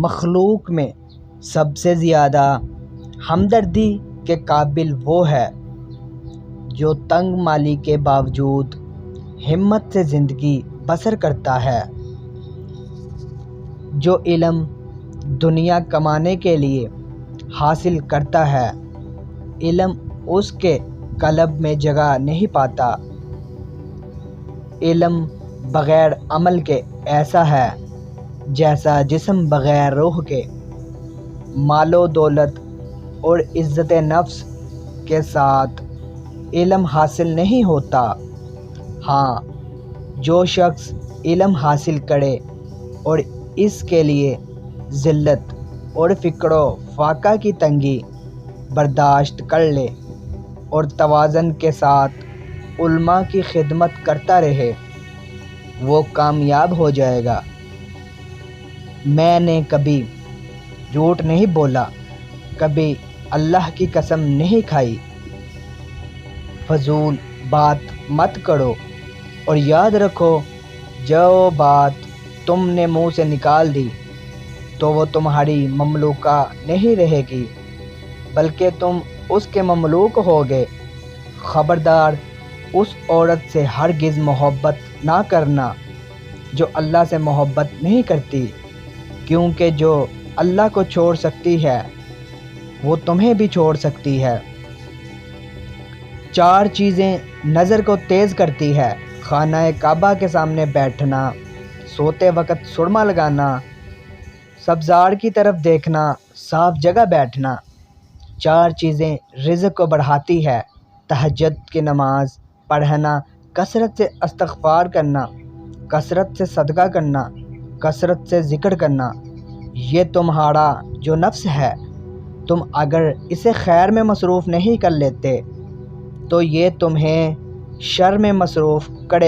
مخلوق میں سب سے زیادہ ہمدردی کے قابل وہ ہے جو تنگ مالی کے باوجود ہمت سے زندگی بسر کرتا ہے۔ جو علم دنیا کمانے کے لیے حاصل کرتا ہے، علم اس کے قلب میں جگہ نہیں پاتا۔ علم بغیر عمل کے ایسا ہے جیسا جسم بغیر روح کے۔ مال و دولت اور عزت نفس کے ساتھ علم حاصل نہیں ہوتا۔ ہاں، جو شخص علم حاصل کرے اور اس کے لیے ذلت اور فقر و فاقہ کی تنگی برداشت کر لے اور توازن کے ساتھ علماء کی خدمت کرتا رہے، وہ کامیاب ہو جائے گا۔ میں نے کبھی جھوٹ نہیں بولا، کبھی اللہ کی قسم نہیں کھائی۔ فضول بات مت کرو اور یاد رکھو، جو بات تم نے منہ سے نکال دی تو وہ تمہاری مملوکہ نہیں رہے گی، بلکہ تم اس کے مملوک ہوگے۔ خبردار، اس عورت سے ہرگز محبت نہ کرنا جو اللہ سے محبت نہیں کرتی، کیونکہ جو اللہ کو چھوڑ سکتی ہے وہ تمہیں بھی چھوڑ سکتی ہے۔ 4 چیزیں نظر کو تیز کرتی ہے: خانہ کعبہ کے سامنے بیٹھنا، سوتے وقت سرما لگانا، سبزار کی طرف دیکھنا، صاف جگہ بیٹھنا۔ 4 چیزیں رزق کو بڑھاتی ہے: تہجد کی نماز پڑھنا، کثرت سے استغفار کرنا، کثرت سے صدقہ کرنا، کثرت سے ذکر کرنا۔ یہ تمہارا جو نفس ہے، تم اگر اسے خیر میں مصروف نہیں کر لیتے تو یہ تمہیں شر میں مصروف کرے گا۔